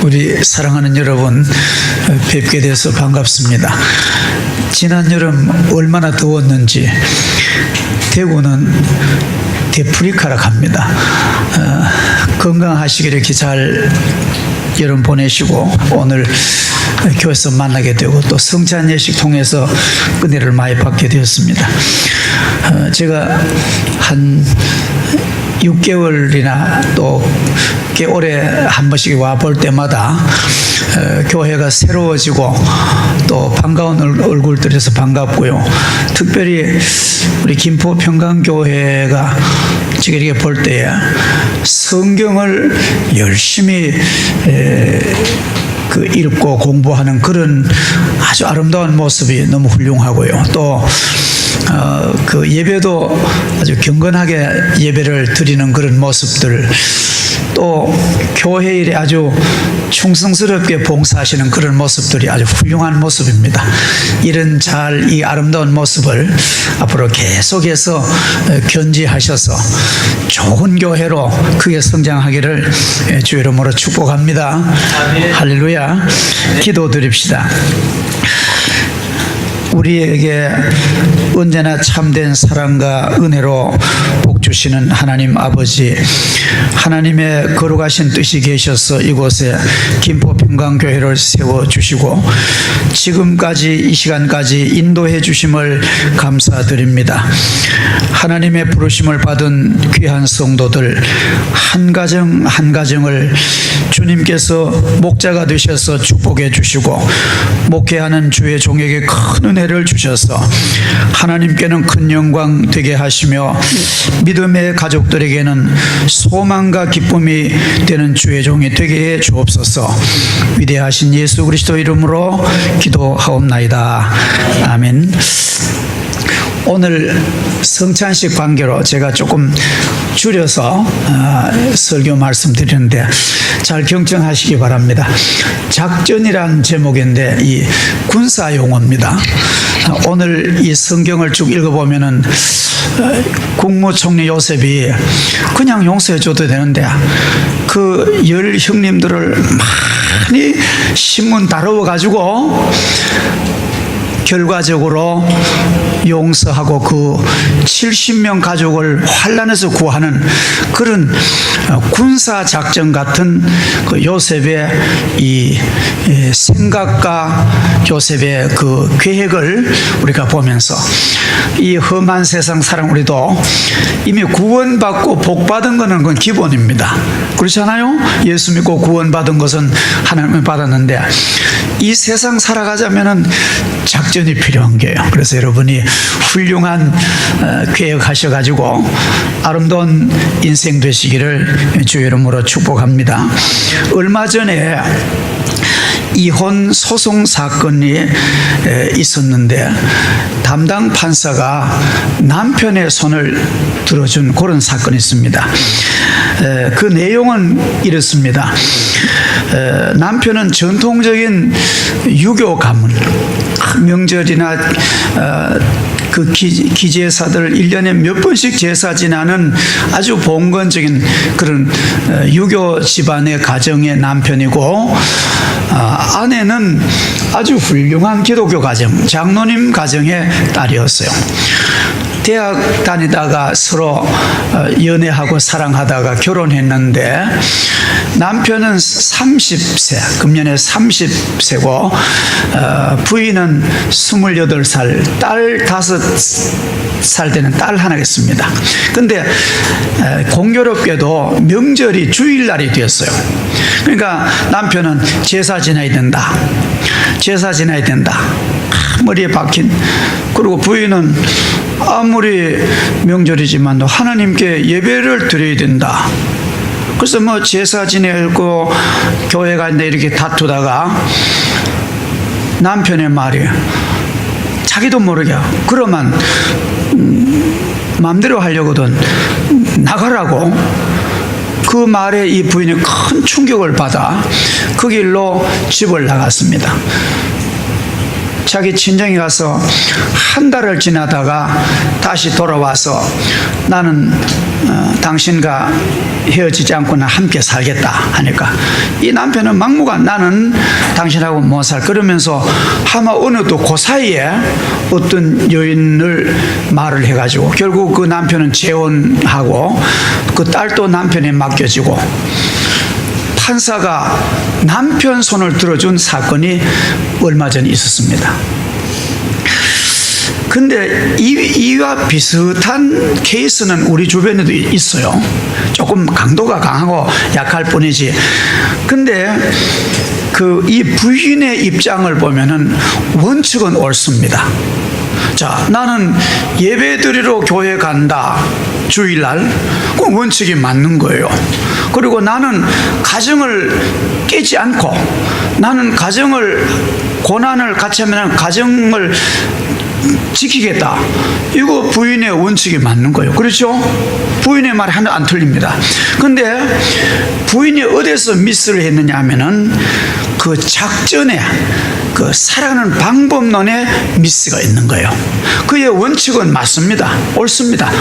우리 사랑하는 여러분, 뵙게 돼서 반갑습니다. 지난 여름 얼마나 더웠는지 대구는 대프리카라 합니다. 건강하시길 이렇게 잘 여름 보내시고 오늘 교회에서 만나게 되고 또 성찬 예식 통해서 은혜를 많이 받게 되었습니다. 제가 한 6개월이나 또 꽤 오래 한 번씩 와 볼 때마다 교회가 새로워지고 또 반가운 얼굴들에서 반갑고요. 특별히 우리 김포 평강교회가 제가 이렇게 볼 때에 성경을 열심히 읽고 공부하는 그런 아주 아름다운 모습이 너무 훌륭하고요. 또 그 예배도 아주 경건하게 예배를 드리는 그런 모습들, 또 교회 일에 아주 충성스럽게 봉사하시는 그런 모습들이 아주 훌륭한 모습입니다. 이런 이 아름다운 모습을 앞으로 계속해서 견지하셔서 좋은 교회로 크게 성장하기를 주의 이름으로 축복합니다. 할렐루야. 기도드립시다. 우리에게 언제나 참된 사랑과 은혜로 복 주시는 하나님 아버지, 하나님의 거룩하신 뜻이 계셔서 이곳에 김포 평강교회를 세워주시고 지금까지 이 시간까지 인도해 주심을 감사드립니다. 하나님의 부르심을 받은 귀한 성도들 한 가정 한 가정을 주님께서 목자가 되셔서 축복해 주시고 목회하는 주의 종에게 큰 은혜를 주셔서 하나님께는 큰 영광 되게 하시며 믿음의 가족들에게는 소망과 기쁨이 되는 주의 종이 되게 해 주옵소서. 위대하신 예수 그리스도 이름으로 기도하옵나이다. 아멘. 오늘 성찬식 관계로 제가 조금 줄여서 설교 말씀드리는데 잘 경청하시기 바랍니다. 작전이란 제목인데 이 군사 용어입니다. 오늘 이 성경을 쭉 읽어보면은 국무총리 요셉이 그냥 용서해 줘도 되는데 그 열 형님들을 많이 신문 다루어 가지고 결과적으로 용서하고 그 70명 가족을 환란에서 구하는 그런 군사작전 같은 그 요셉의 이 생각과 요셉의 그 계획을 우리가 보면서 이 험한 세상 사람 우리도 이미 구원받고 복받은 것은 그건 기본입니다. 그렇잖아요? 예수 믿고 구원받은 것은 하나님을 받았는데 이 세상 살아가자면은 작전이 필요한 게요. 그래서 여러분이 훌륭한 계획하셔가지고 아름다운 인생 되시기를 주의 이름으로 축복합니다. 얼마 전에 이혼 소송 사건이 있었는데 담당 판사가 남편의 손을 들어준 그런 사건이 있습니다. 그 내용은 이렇습니다. 남편은 전통적인 유교 가문, 명절이나 그 기제사들 1년에 몇 번씩 제사 지나는 아주 봉건적인 그런 유교 집안의 가정의 남편이고 아내는 아주 훌륭한 기독교 가정, 장로님 가정의 딸이었어요. 대학 다니다가 서로 연애하고 사랑하다가 결혼했는데 남편은 30세, 금년에 30세고 부인은 28살, 딸 5살 되는 딸 하나 있습니다. 근데 공교롭게도 명절이 주일날이 되었어요. 그러니까 남편은 제사 지나야 된다. 제사 지나야 된다. 머리에 박힌. 그리고 부인은 아무리 명절이지만도 하나님께 예배를 드려야 된다. 그래서 뭐 제사 지내고 교회 가는데 이렇게 다투다가 남편의 말이 자기도 모르게 그러면 마음대로 하려거든 나가라고. 그 말에 이 부인이 큰 충격을 받아 그 길로 집을 나갔습니다. 자기 친정에 가서 한 달을 지나다가 다시 돌아와서 나는 당신과 헤어지지 않고는 함께 살겠다 하니까 이 남편은 막무가내 나는 당신하고 못 살 그러면서 아마 어느 또 그 사이에 어떤 여인을 말을 해가지고 결국 그 남편은 재혼하고 그 딸도 남편에 맡겨지고 판사가 남편 손을 들어준 사건이 얼마 전에 있었습니다. 근데 이와 비슷한 케이스는 우리 주변에도 있어요. 조금 강도가 강하고 약할 뿐이지. 근데 이 부인의 입장을 보면은 원칙은 옳습니다. 자, 나는 예배 드리러 교회 간다. 주일날. 그 원칙이 맞는 거예요. 그리고 나는 가정을 깨지 않고 나는 고난을 같이 하면 가정을 지키겠다. 이거 부인의 원칙이 맞는 거예요. 그렇죠? 부인의 말이 하나 안 틀립니다. 근데 부인이 어디서 미스를 했느냐 하면은 그 작전에 그 사랑하는 방법론에 미스가 있는 거예요. 그의 원칙은 맞습니다. 옳습니다.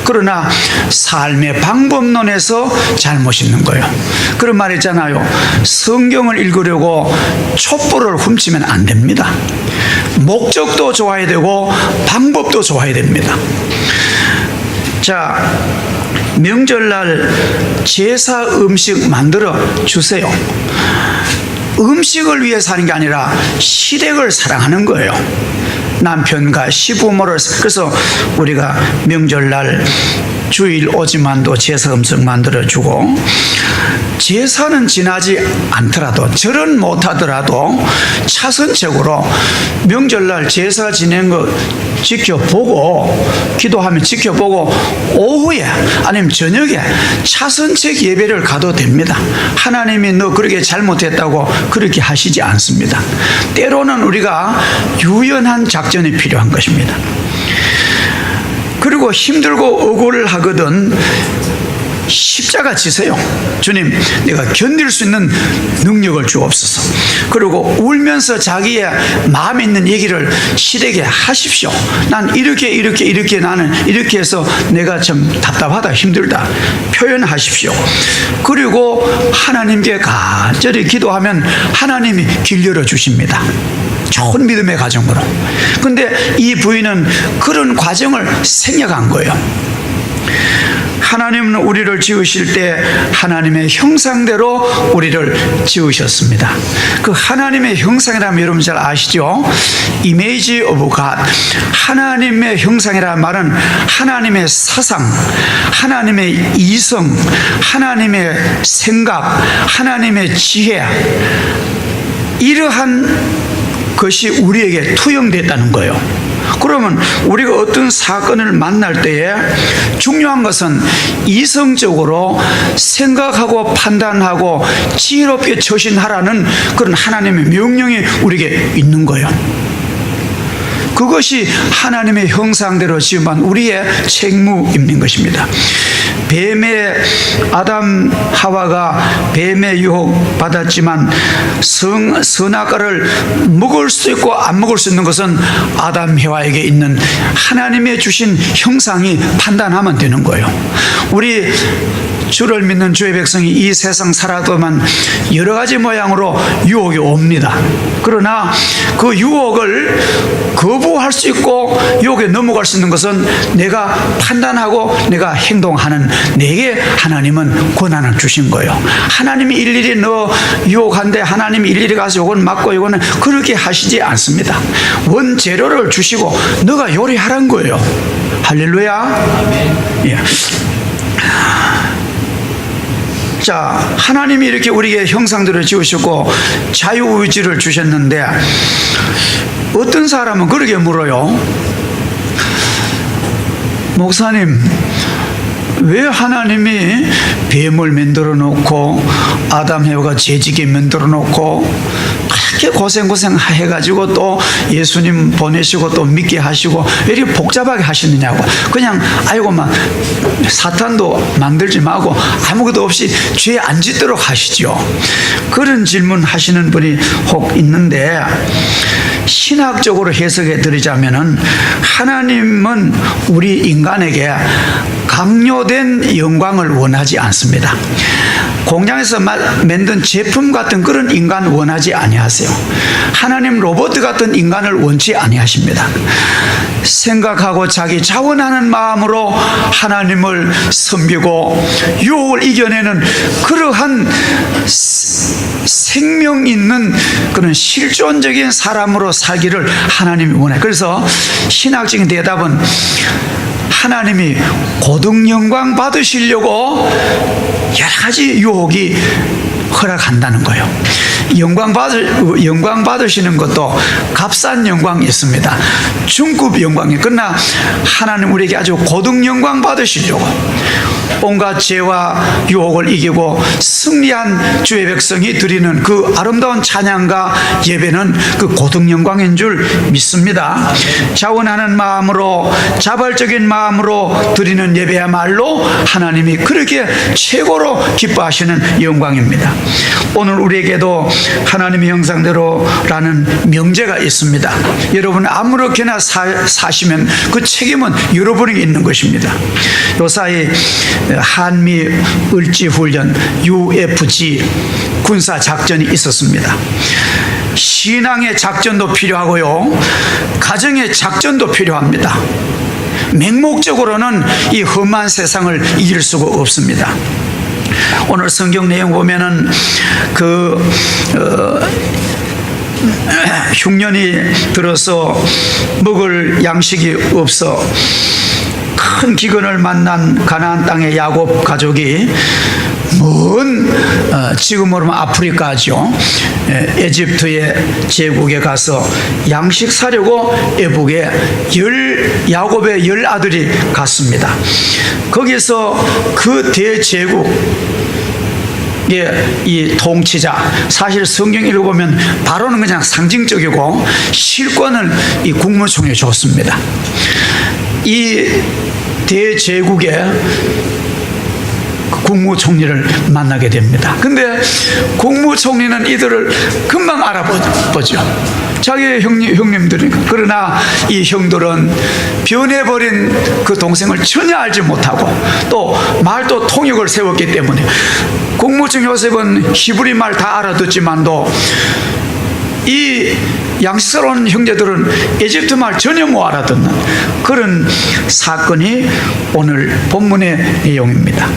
그러나 삶의 방법론에서 잘못이 있는 거예요. 그런 말 있잖아요. 성경을 읽으려고 촛불을 훔치면 안 됩니다. 목적도 좋아야 되고 방법도 좋아야 됩니다. 자, 명절날 제사 음식 만들어 주세요. 음식을 위해 사는 게 아니라 시댁을 사랑하는 거예요. 남편과 시부모를. 그래서 우리가 명절날 주일 오지만도 제사 음식 만들어주고 제사는 지나지 않더라도 절은 못하더라도 차선책으로 명절날 제사 지낸 거 지켜보고 기도하면 지켜보고 오후에 아니면 저녁에 차선책 예배를 가도 됩니다. 하나님이 너 그렇게 잘못했다고 그렇게 하시지 않습니다. 때로는 우리가 유연한 작전이 필요한 것입니다. 그리고 힘들고 억울을 하거든 십자가 지세요. 주님, 내가 견딜 수 있는 능력을 주옵소서. 그리고 울면서 자기의 마음에 있는 얘기를 시댁에 하십시오. 난 이렇게 나는 이렇게 해서 내가 좀 답답하다 힘들다 표현하십시오. 그리고 하나님께 간절히 기도하면 하나님이 길 열어주십니다. 좋은 믿음의 과정으로. 근데 이 부인은 그런 과정을 생략한 거예요. 하나님은 우리를 지으실 때 하나님의 형상대로 우리를 지으셨습니다. 그 하나님의 형상이라면 여러분 잘 아시죠? Image of God. 하나님의 형상이라는 말은 하나님의 사상, 하나님의 이성, 하나님의 생각, 하나님의 지혜, 이러한 것이 우리에게 투영됐다는 거예요. 그러면 우리가 어떤 사건을 만날 때에 중요한 것은 이성적으로 생각하고 판단하고 지혜롭게 처신하라는 그런 하나님의 명령이 우리에게 있는 거예요. 그것이 하나님의 형상대로 지음한 우리의 책무인 것입니다. 아담 하와가 뱀의 유혹 받았지만 선악과를 먹을 수 있고 안 먹을 수 있는 것은 아담 해와에게 있는 하나님의 주신 형상이 판단하면 되는 거예요. 우리 주를 믿는 주의 백성이 이 세상 살아도만 여러 가지 모양으로 유혹이 옵니다. 그러나 그 유혹을 거부할 수 있고 유혹에 넘어갈 수 있는 것은 내가 판단하고 내가 행동하는 내게 하나님은 권한을 주신 거예요. 하나님이 일일이 너 유혹한데 하나님이 일일이 가서 요건 맞고 요거는 그렇게 하시지 않습니다. 원재료를 주시고 너가 요리하란 거예요. 할렐루야. 예. 자, 하나님이 이렇게 우리에게 형상대로 지으시고 자유의지를 주셨는데 어떤 사람은 그렇게 물어요. 목사님, 왜 하나님이 뱀을 만들어 놓고 아담 해와가 재지게 만들어 놓고 이렇게 고생 해가지고 또 예수님 보내시고 또 믿게 하시고 왜 이렇게 복잡하게 하시느냐고. 그냥 아이고만 사탄도 만들지 말고 아무것도 없이 죄 안 짓도록 하시죠. 그런 질문 하시는 분이 혹 있는데, 신학적으로 해석해 드리자면은 하나님은 우리 인간에게 강요된 영광을 원하지 않습니다. 공장에서 만든 제품 같은 그런 인간 원하지 아니하세요. 하나님 로봇 같은 인간을 원치 아니하십니다. 생각하고 자기 자원하는 마음으로 하나님을 섬기고 유혹을 이겨내는 그러한 생명 있는 그런 실존적인 사람으로 살기를 하나님이 원해요. 그래서 신학적인 대답은 하나님이 고등 영광 받으시려고 여러 가지 유혹이 허락한다는 거예요. 영광 받으시는 것도 값싼 영광이 있습니다. 중급 영광이. 그러나 하나님 우리에게 아주 고등 영광 받으시려고 온갖 죄와 유혹을 이기고 승리한 주의 백성이 드리는 그 아름다운 찬양과 예배는 그 고등 영광인 줄 믿습니다. 자원하는 마음으로, 자발적인 마음으로 드리는 예배야말로 하나님이 그렇게 최고로 기뻐하시는 영광입니다. 오늘 우리에게도 하나님의 형상대로라는 명제가 있습니다. 여러분 아무렇게나 사시면 그 책임은 여러분에게 있는 것입니다. 요사이 한미 을지훈련 UFG 군사작전이 있었습니다. 신앙의 작전도 필요하고요, 가정의 작전도 필요합니다. 맹목적으로는 이 험한 세상을 이길 수가 없습니다. 오늘 성경 내용 보면은 흉년이 들어서 먹을 양식이 없어 큰 기근을 만난 가나안 땅의 야곱 가족이 지금으로 보면 아프리카죠. 에집트의 제국에 가서 양식 사려고 애국에 야곱의 10아들이 갔습니다. 거기서 그 대제국 이 통치자, 사실 성경 읽어보면 바로는 그냥 상징적이고 실권을 이 국무총리에 줬습니다. 이 대제국의 국무총리를 만나게 됩니다. 근데 국무총리는 이들을 금방 알아보죠. 자기의 형님들이니까. 그러나 이 형들은 변해버린 그 동생을 전혀 알지 못하고 또 말도 통역을 세웠기 때문에 국무총리 요셉은 히브리 말 다 알아듣지만도 이 양식스러운 형제들은 에집트 말 전혀 못 알아듣는 그런 사건이 오늘 본문의 내용입니다.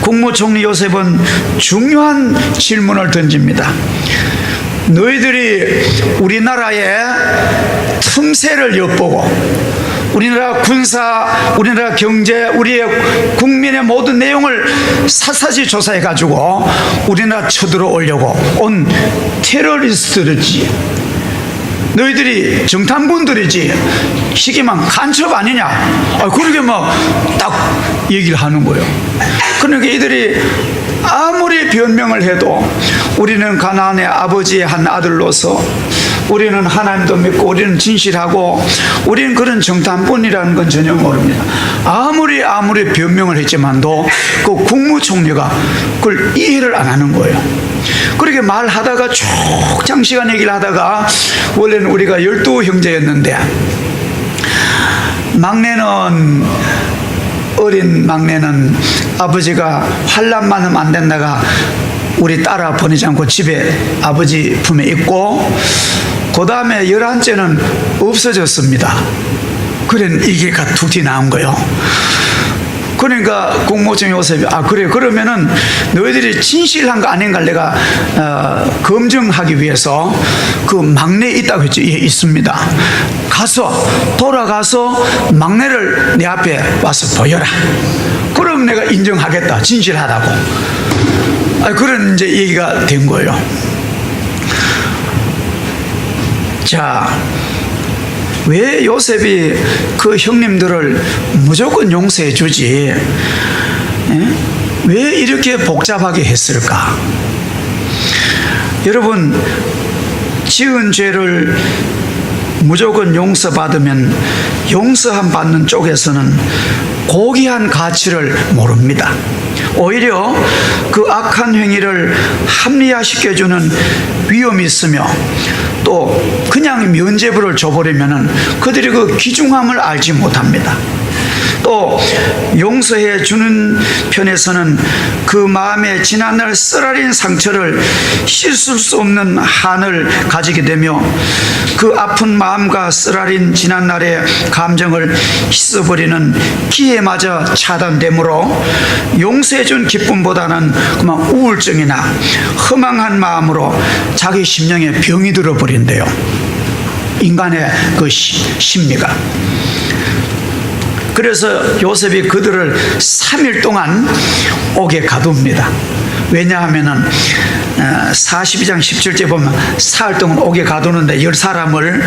국무총리 요셉은 중요한 질문을 던집니다. 너희들이 우리나라의 틈새를 엿보고 우리나라 군사, 우리나라 경제, 우리의 국민의 모든 내용을 샅샅이 조사해 가지고 우리나라 쳐들어오려고 온 테러리스트들이지, 너희들이 정탐꾼들이지, 시기만 간첩 아니냐, 그렇게 막 딱 얘기를 하는 거예요. 그러니까 이들이 아무리 변명을 해도 우리는 가나안의 아버지의 한 아들로서 우리는 하나님도 믿고 우리는 진실하고 우리는 그런 정탐꾼이라는 건 전혀 모릅니다. 아무리 변명을 했지만도 그 국무총리가 그걸 이해를 안 하는 거예요. 그렇게 말하다가 쭉 장시간 얘기를 하다가, 원래는 우리가 12형제였는데 어린 막내는 아버지가 환난 많으면 안 된다가 우리 딸아 보내지 않고 집에 아버지 품에 있고, 그 다음에 11째는 없어졌습니다. 그래 이게가 툭 나온 거예요. 그러니까 국무총리 요셉이 그래, 그러면은 너희들이 진실한 거 아닌가 내가 검증하기 위해서 그 막내 있다고 했죠. 예, 있습니다. 돌아가서 막내를 내 앞에 와서 보여라. 그럼 내가 인정하겠다, 진실하다고. 그런 이제 얘기가 된 거예요. 자, 왜 요셉이 그 형님들을 무조건 용서해 주지? 왜 이렇게 복잡하게 했을까? 여러분, 지은 죄를 무조건 용서받으면 용서함 받는 쪽에서는 고귀한 가치를 모릅니다. 오히려 그 악한 행위를 합리화시켜주는 위험이 있으며 또 그냥 면죄부를 줘버리면 그들이 그 귀중함을 알지 못합니다. 또 용서해 주는 편에서는 그 마음의 지난날 쓰라린 상처를 씻을 수 없는 한을 가지게 되며 그 아픈 마음과 쓰라린 지난날의 감정을 씻어버리는 기회마저 차단되므로 용서해 준 기쁨보다는 그만 우울증이나 허망한 마음으로 자기 심령에 병이 들어버린대요. 인간의 그 심리가. 그래서 요셉이 그들을 3일 동안 옥에 가둡니다. 왜냐하면 42장 17절 보면 사흘 동안 옥에 가두는데 10사람을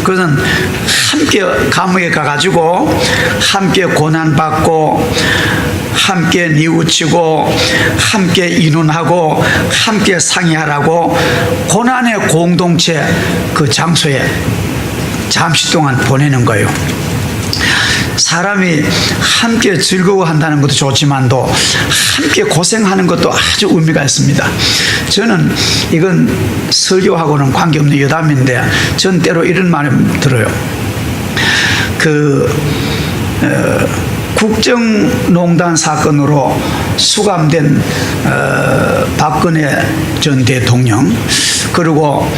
그것은 함께 감옥에 가가지고 함께 고난받고 함께 뉘우치고 함께 인원하고 함께 상의하라고 고난의 공동체 그 장소에 잠시 동안 보내는 거예요. 사람이 함께 즐거워한다는 것도 좋지만도 함께 고생하는 것도 아주 의미가 있습니다. 저는 이건 설교하고는 관계없는 여담인데 전 때로 이런 말을 들어요. 국정농단 사건으로 수감된 박근혜 전 대통령 그리고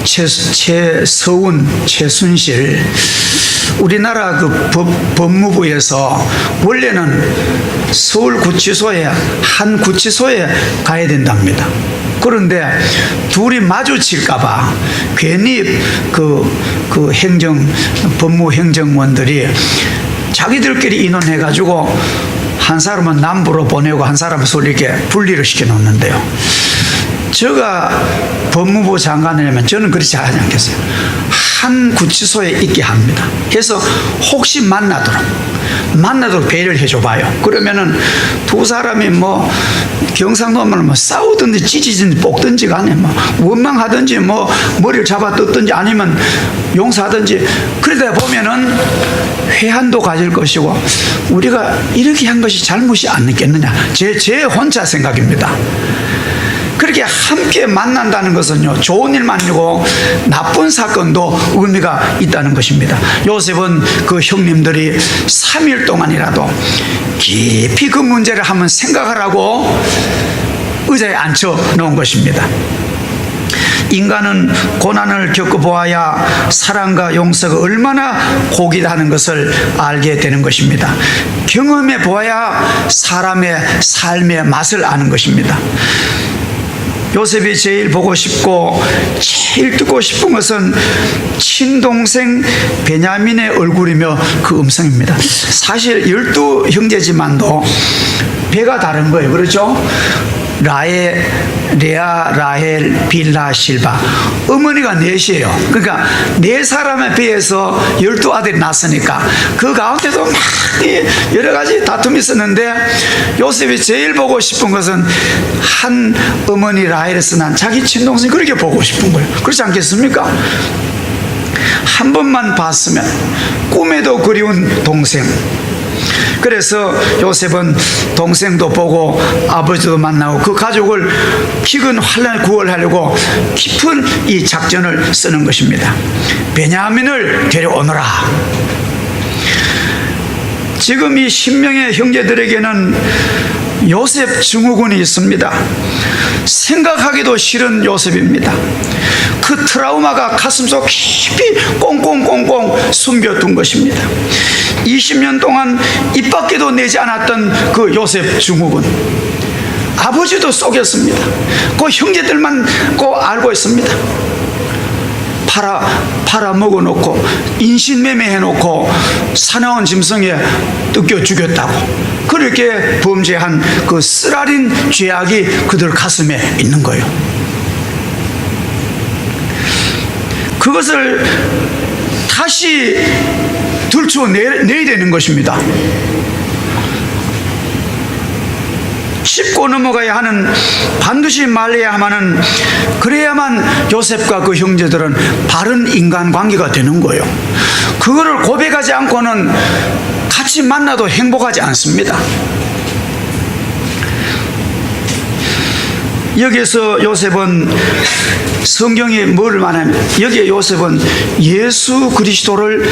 최서운, 최순실 우리나라 그 법무부에서 원래는 서울구치소에 한 구치소에 가야 된답니다. 그런데 둘이 마주칠까봐 괜히 그 법무행정원들이 자기들끼리 인원해가지고 한 사람은 남부로 보내고 한 사람은 서울 이렇게 분리를 시켜놓는데요. 제가 법무부 장관이라면 저는 그렇지 하지 않겠어요. 한 구치소에 있게 합니다. 그래서 혹시 만나도록 배려를 해줘봐요. 그러면은 두 사람이 뭐 경상도 하면 뭐 싸우든지 찢어지든지 볶든지 간에 뭐 원망하든지 뭐 머리를 잡아 뜯든지 아니면 용서하든지 그러다 보면은 회한도 가질 것이고 우리가 이렇게 한 것이 잘못이 아니겠느냐. 제 혼자 생각입니다. 그렇게 함께 만난다는 것은요, 좋은 일만 아니고 나쁜 사건도 의미가 있다는 것입니다. 요셉은 그 형님들이 3일 동안이라도 깊이 그 문제를 한번 생각하라고 의자에 앉혀 놓은 것입니다. 인간은 고난을 겪어보아야 사랑과 용서가 얼마나 고귀하다는 것을 알게 되는 것입니다. 경험해 보아야 사람의 삶의 맛을 아는 것입니다. 요셉이 제일 보고 싶고 제일 듣고 싶은 것은 친동생 베냐민의 얼굴이며 그 음성입니다. 사실 12형제지만도 배가 다른 거예요. 그렇죠? 레아, 라헬, 빌하, 실바 어머니가 넷이에요. 그러니까 네 사람의 배에서 12아들이 났으니까 그 가운데도 막 여러 가지 다툼이 있었는데 요셉이 제일 보고 싶은 것은 한 어머니 라헬에서 난 자기 친동생이 그렇게 보고 싶은 거예요. 그렇지 않겠습니까? 한 번만 봤으면 꿈에도 그리운 동생. 그래서 요셉은 동생도 보고 아버지도 만나고 그 가족을 기근 환난을 구원하려고 깊은 이 작전을 쓰는 것입니다. 베냐민을 데려오너라. 지금 이 10명의 형제들에게는 요셉 증후군이 있습니다. 생각하기도 싫은 요셉입니다. 그 트라우마가 가슴속 깊이 꽁꽁꽁꽁 숨겨둔 것입니다. 20년 동안 입 밖에도 내지 않았던 그 요셉 증후군. 아버지도 속였습니다. 그 형제들만 꼭 알고 있습니다. 팔아 먹어놓고 인신매매해놓고 사나운 짐승에 뜯겨 죽였다고 그렇게 범죄한 그 쓰라린 죄악이 그들 가슴에 있는 거예요. 그것을 다시 들춰내야 되는 것입니다. 짚고 넘어가야 하는, 반드시 말해야만 하는, 그래야만 요셉과 그 형제들은 바른 인간관계가 되는 거예요. 그거를 고백하지 않고는 같이 만나도 행복하지 않습니다. 여기서 요셉은, 성경이 뭘 말하냐면, 여기에 요셉은 예수 그리스도를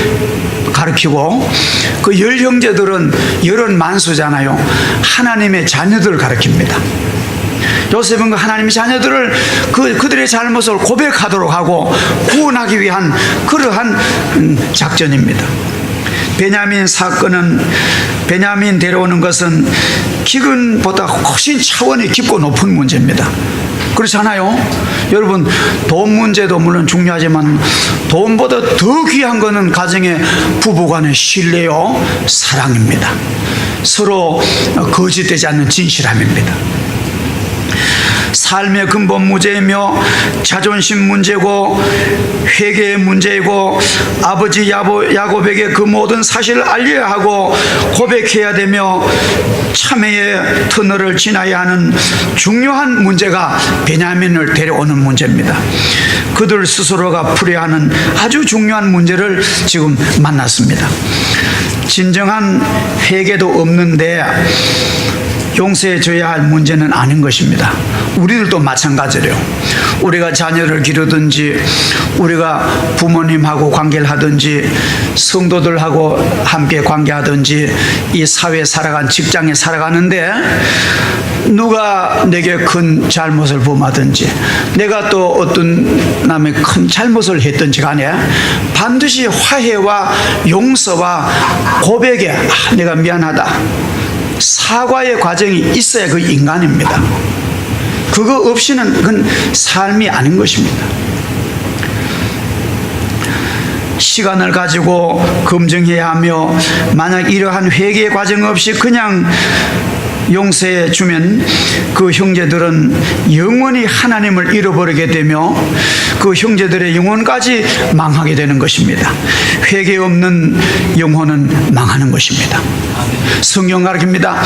가르치고, 그 열 형제들은 열은 만수잖아요. 하나님의 자녀들을 가르칩니다. 요셉은 그 하나님의 자녀들을 그들의 잘못을 고백하도록 하고 구원하기 위한 그러한 작전입니다. 베냐민 사건은, 베냐민 데려오는 것은 기근보다 훨씬 차원이 깊고 높은 문제입니다. 그렇잖아요. 여러분, 돈 문제도 물론 중요하지만 돈보다 더 귀한 것은 가정의 부부간의 신뢰요, 사랑입니다. 서로 거짓되지 않는 진실함입니다. 삶의 근본 문제이며 자존심 문제고 회개의 문제이고, 아버지 야곱에게 그 모든 사실을 알려야 하고 고백해야 되며 참회의 터널을 지나야 하는 중요한 문제가 베냐민을 데려오는 문제입니다. 그들 스스로가 풀어야 하는 아주 중요한 문제를 지금 만났습니다. 진정한 회개도 없는데 용서해 줘야 할 문제는 아닌 것입니다. 우리들도 마찬가지래요. 우리가 자녀를 기르든지, 우리가 부모님하고 관계를 하든지, 성도들하고 함께 관계하든지, 이 사회에 살아간, 직장에 살아가는데 누가 내게 큰 잘못을 범하든지, 내가 또 어떤 남의 큰 잘못을 했든지 간에 반드시 화해와 용서와 고백에 내가 미안하다, 사과의 과정이 있어야 그 인간입니다. 그거 없이는 그건 삶이 아닌 것입니다. 시간을 가지고 검증해야 하며, 만약 이러한 회개의 과정 없이 그냥 용서해 주면 그 형제들은 영원히 하나님을 잃어버리게 되며 그 형제들의 영혼까지 망하게 되는 것입니다. 회개 없는 영혼은 망하는 것입니다. 성경 가르칩니다.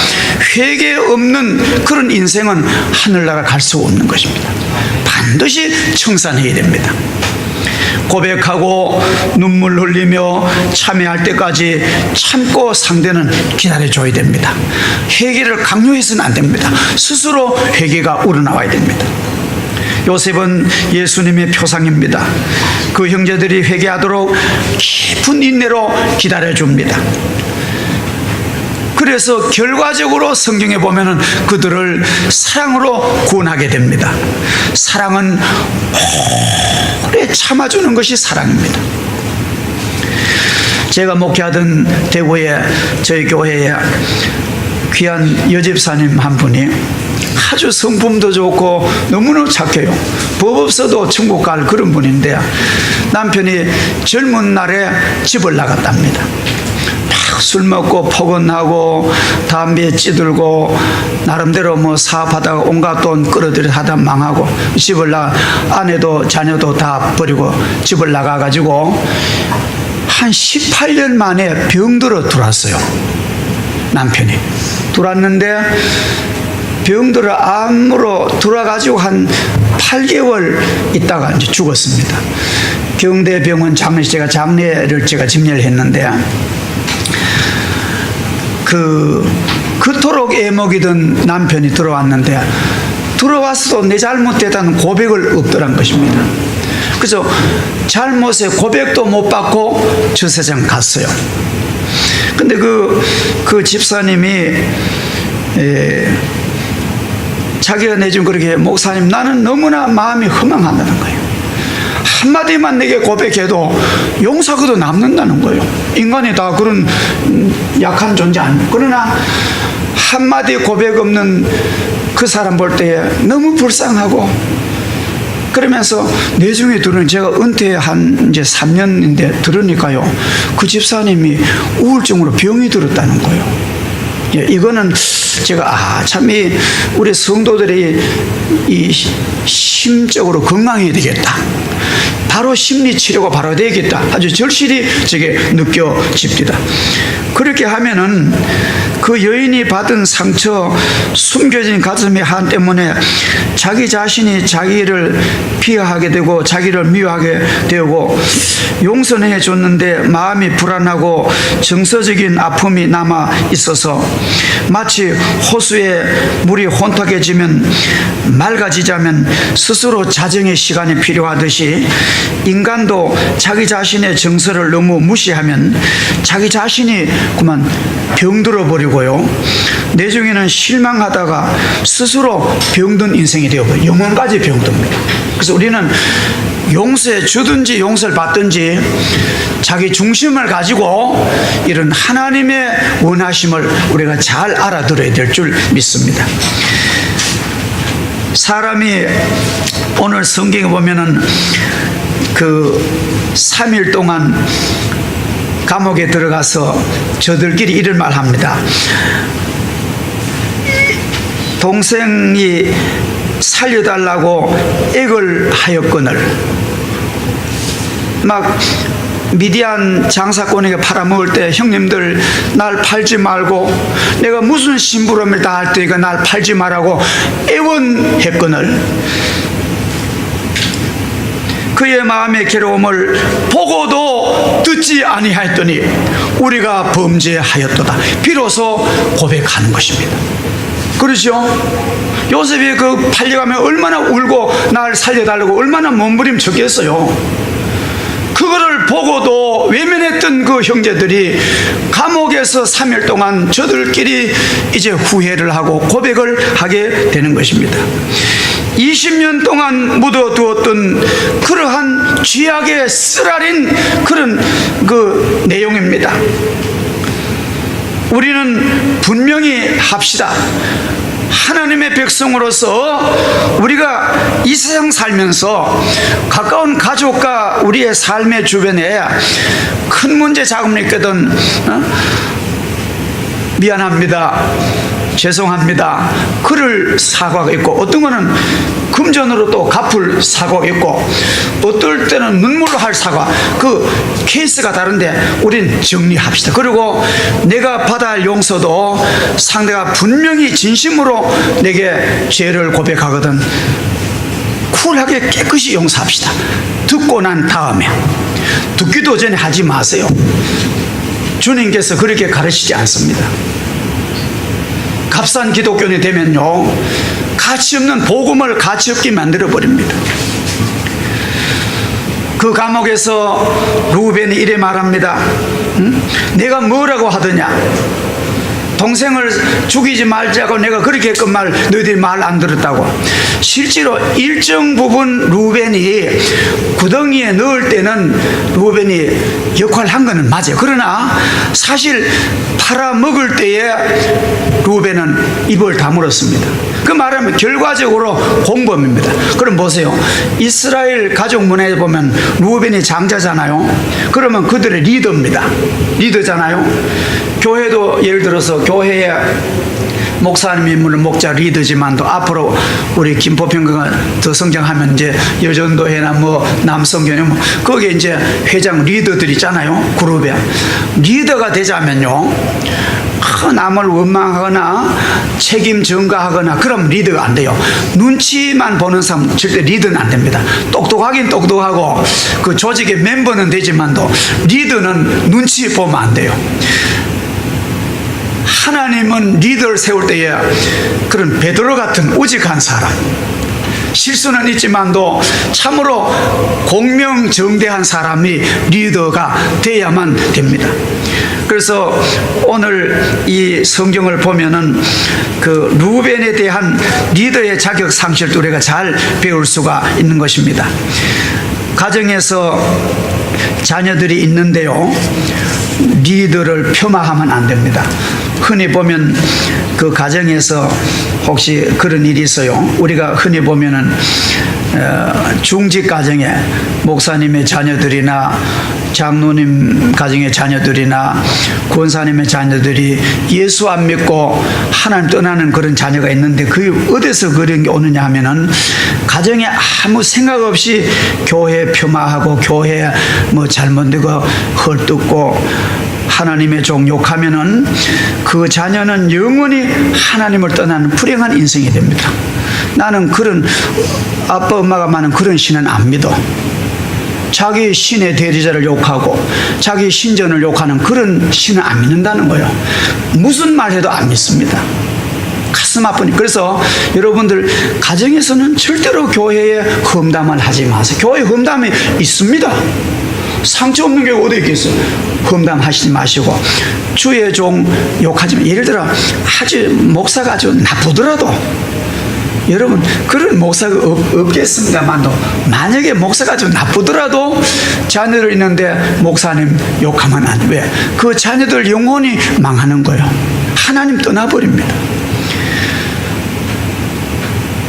회개 없는 그런 인생은 하늘나라 갈 수 없는 것입니다. 반드시 청산해야 됩니다. 고백하고 눈물 흘리며 참회할 때까지 참고 상대는 기다려줘야 됩니다. 회개를 강요해서는 안 됩니다. 스스로 회개가 우러나와야 됩니다. 요셉은 예수님의 표상입니다. 그 형제들이 회개하도록 깊은 인내로 기다려줍니다. 그래서 결과적으로 성경에 보면은 그들을 사랑으로 구원하게 됩니다. 사랑은 오래 참아주는 것이 사랑입니다. 제가 목회하던 대구에, 저희 교회에 귀한 여집사님 한 분이 아주 성품도 좋고 너무나 착해요. 법 없어도 천국 갈 그런 분인데, 남편이 젊은 날에 집을 나갔답니다. 술 먹고 포근하고 담배 찌들고 나름대로 뭐 사업하다가 온갖 돈 끌어들여 하다 망하고, 집을 아내도 자녀도 다 버리고 집을 나가가지고 한 18년 만에 병들어 들어왔어요. 남편이 들어왔는데 병들어 암으로 들어와가지고 한 8개월 있다가 이제 죽었습니다. 경대병원 제가 장례를 집례를 했는데, 그토록 애먹이던 남편이 들어왔는데 들어왔어도 내 잘못됐다는 고백을 없더란 것입니다. 그래서 잘못에 고백도 못 받고 저 세상 갔어요. 근데 그 집사님이 자기가 내준 그렇게, 목사님 나는 너무나 마음이 허망하다는 거예요. 한마디만 내게 고백해도 용서하고도 남는다는 거예요. 인간이 다 그런 약한 존재 아니에요. 그러나 한마디 고백 없는 그 사람 볼 때 너무 불쌍하고, 그러면서 내중에 들은, 제가 은퇴한 이제 3년인데 들으니까요, 그 집사님이 우울증으로 병이 들었다는 거예요. 예, 이거는 제가 참 우리 성도들이 이 심적으로 건강해야 되겠다. 바로 심리 치료가 바로 되겠다. 아주 절실히 저게 느껴집니다. 그렇게 하면은 그 여인이 받은 상처, 숨겨진 가슴의 한 때문에 자기 자신이 자기를 비하하게 되고 자기를 미워하게 되고, 용서해 줬는데 마음이 불안하고 정서적인 아픔이 남아 있어서 마치 호수에 물이 혼탁해지면 맑아지자면 스스로 자정의 시간이 필요하듯이, 인간도 자기 자신의 정서를 너무 무시하면 자기 자신이 그만 병들어 버리고요, 내중에는 실망하다가 스스로 병든 인생이 되어버려요. 영혼까지 병듭니다. 그래서 우리는 용서해 주든지 용서를 받든지 자기 중심을 가지고 이런 하나님의 원하심을 우리가 잘 알아들어야 될 줄 믿습니다. 사람이 오늘 성경에 보면은 그 3일 동안 감옥에 들어가서 저들끼리 이런 말 합니다. 동생이 살려달라고 액을 하였거늘, 막 미디안 장사꾼에게 팔아먹을 때 형님들 날 팔지 말고, 내가 무슨 심부름을 다 할 테니까 날 팔지 말라고 애원했거늘, 그의 마음의 괴로움을 보고도 듣지 아니하였더니 우리가 범죄하였도다. 비로소 고백하는 것입니다. 그렇죠? 요셉이 그 팔려가면 얼마나 울고 날 살려달라고 얼마나 몸부림쳤겠어요. 그거를 보고도 외면했던 그 형제들이 감옥에서 3일 동안 저들끼리 이제 후회를 하고 고백을 하게 되는 것입니다. 20년 동안 묻어두었던 그러한 죄악의 쓰라린 그런 그 내용입니다. 우리는 분명히 합시다. 하나님의 백성으로서 우리가 이 세상 살면서 가까운 가족과 우리의 삶의 주변에 큰 문제 작은 있거든, 미안합니다, 죄송합니다, 그럴 사과가 있고, 어떤 거는 금전으로 또 갚을 사과가 있고, 어떨 때는 눈물로 할 사과, 그 케이스가 다른데 우린 정리합시다. 그리고 내가 받아야 할 용서도 상대가 분명히 진심으로 내게 죄를 고백하거든 쿨하게 깨끗이 용서합시다. 듣고 난 다음에, 듣기도 전에 하지 마세요. 주님께서 그렇게 가르치지 않습니다. 값싼 기독교인이 되면요, 가치 없는 복음을 가치 없게 만들어 버립니다. 그 감옥에서 루벤이 이래 말합니다. 내가 뭐라고 하더냐? 동생을 죽이지 말자고 내가 그렇게 했건 말 너희들이 말 안 들었다고. 실제로 일정 부분 루벤이 구덩이에 넣을 때는 루벤이 역할을 한 거는 맞아요. 그러나 사실 팔아먹을 때에 루벤은 입을 다물었습니다. 그 말하면 결과적으로 공범입니다. 그럼 보세요. 이스라엘 가족 문화에 보면 루벤이 장자잖아요. 그러면 그들의 리더입니다. 리더잖아요. 교회도 예를 들어서 교회에 목사님이 물론 목자 리더지만도 앞으로 우리 김포평교가 더 성장하면 이제 여전도회나 뭐 남성교회 뭐 거기에 이제 회장 리더들 있잖아요. 그룹에 리더가 되자면요, 남을 원망하거나 책임 전가하거나 그럼 리더가 안 돼요. 눈치만 보는 사람 절대 리더는 안 됩니다. 똑똑하긴 똑똑하고 그 조직의 멤버는 되지만도 리더는 눈치 보면 안 돼요. 하나님은 리더를 세울 때에 그런 베드로 같은 우직한 사람, 실수는 있지만도 참으로 공명정대한 사람이 리더가 돼야만 됩니다. 그래서 오늘 이 성경을 보면은 그 루벤에 대한 리더의 자격 상실도 우리가 잘 배울 수가 있는 것입니다. 가정에서 자녀들이 있는데요, 리더를 폄하하면 안 됩니다. 흔히 보면 그 가정에서 혹시 그런 일이 있어요. 우리가 흔히 보면은 중직 가정에 목사님의 자녀들이나 장로님 가정의 자녀들이나 권사님의 자녀들이 예수 안 믿고 하나님 떠나는 그런 자녀가 있는데 그 어디서 그런 게 오느냐 하면은 가정에 아무 생각 없이 교회 폄하하고 교회 뭐 잘못되고 헐뜯고 하나님의 종 욕하면은 그 자녀는 영원히 하나님을 떠나는 불행한 인생이 됩니다. 나는 그런 아빠 엄마가 많은 그런 신은 안 믿어. 자기 신의 대리자를 욕하고 자기 신전을 욕하는 그런 신은 안 믿는다는 거예요. 무슨 말 해도 안 믿습니다. 가슴 아프니. 그래서 여러분들 가정에서는 절대로 교회에 험담을 하지 마세요. 교회에 험담이 있습니다. 상처 없는 게 어디 있겠어요. 험담하시지 마시고 주의 종 욕하지 마. 예를 들어 아주 목사가 아주 나쁘더라도 여러분 그런 목사가 없겠습니다만도 만약에 목사가 좀 나쁘더라도 자녀들 있는데 목사님 욕하면 안 돼. 왜? 그 자녀들 영혼이 망하는 거예요. 하나님 떠나버립니다.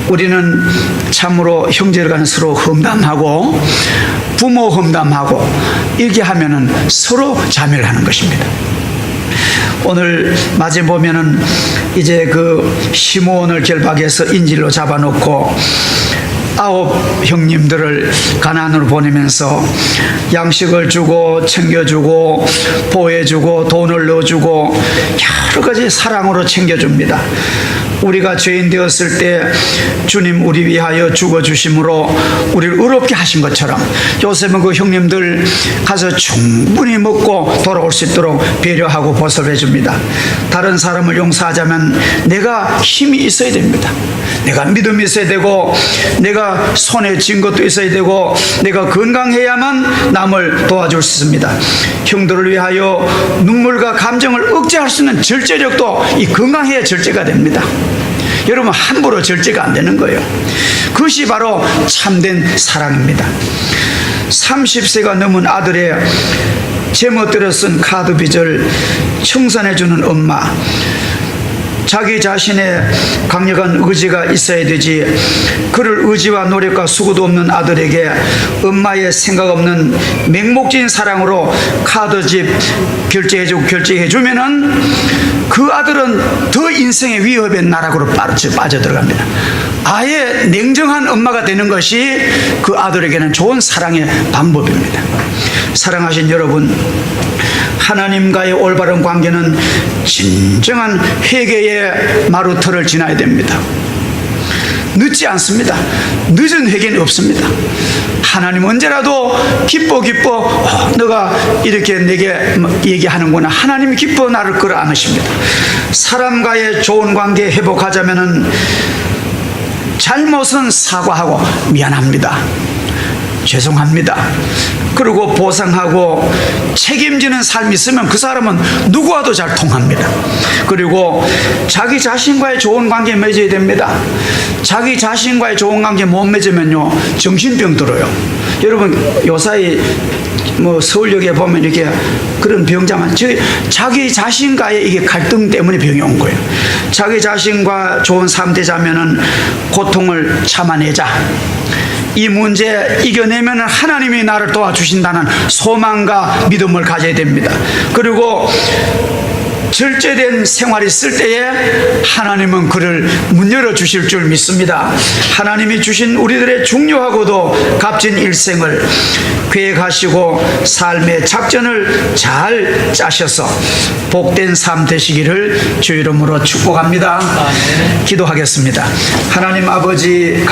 우리는 참으로 형제를 간에 서로 험담하고 부모 험담하고 이렇게 하면은 서로 자멸을 하는 것입니다. 오늘 마지막 보면은 이제 그 시므온을 결박해서 인질로 잡아놓고 9 형님들을 가나안으로 보내면서 양식을 주고 챙겨주고 보호해주고 돈을 넣어주고 여러 가지 사랑으로 챙겨줍니다. 우리가 죄인 되었을 때 주님 우리 위하여 죽어주심으로 우리를 의롭게 하신 것처럼 요셉은 그 형님들 가서 충분히 먹고 돌아올 수 있도록 배려하고 보살펴 줍니다. 다른 사람을 용서하자면 내가 힘이 있어야 됩니다. 내가 믿음이 있어야 되고 내가 손에 쥔 것도 있어야 되고 내가 건강해야만 남을 도와줄 수 있습니다. 형들을 위하여 눈물과 감정을 억제할 수 있는 절제력도 이 건강해야 절제가 됩니다. 여러분 함부로 절제가 안 되는 거예요. 그것이 바로 참된 사랑입니다. 30세가 넘은 아들의 제멋대로 쓴 카드 빚을 청산해주는 엄마, 자기 자신의 강력한 의지가 있어야 되지 그럴 의지와 노력과 수고도 없는 아들에게 엄마의 생각 없는 맹목적인 사랑으로 카드집 결제해주면은 그 아들은 더 인생의 위협의 나락으로 빠져들어갑니다. 아예 냉정한 엄마가 되는 것이 그 아들에게는 좋은 사랑의 방법입니다. 사랑하신 여러분, 하나님과의 올바른 관계는 진정한 회개의 마루터를 지나야 됩니다. 늦지 않습니다. 늦은 회개는 없습니다. 하나님 언제라도 기뻐 너가 이렇게 내게 얘기하는구나. 하나님이 기뻐 나를 끌어안으십니다. 사람과의 좋은 관계 회복하자면은 잘못은 사과하고 미안합니다. 죄송합니다. 그리고 보상하고 책임지는 삶이 있으면 그 사람은 누구와도 잘 통합니다. 그리고 자기 자신과의 좋은 관계 맺어야 됩니다. 자기 자신과의 좋은 관계 못 맺으면요 정신병 들어요. 여러분 요사이 뭐 서울역에 보면 이렇게 그런 병자만 자기 자신과의 이게 갈등 때문에 병이 온 거예요. 자기 자신과 좋은 삶 되자면은 고통을 참아내자. 이 문제 이겨내면 하나님이 나를 도와주신다는 소망과 믿음을 가져야 됩니다. 그리고 절제된 생활이 있을 때에 하나님은 그를 문 열어주실 줄 믿습니다. 하나님이 주신 우리들의 중요하고도 값진 일생을 계획하시고 삶의 작전을 잘 짜셔서 복된 삶 되시기를 주 이름으로 축복합니다. 기도하겠습니다. 하나님 아버지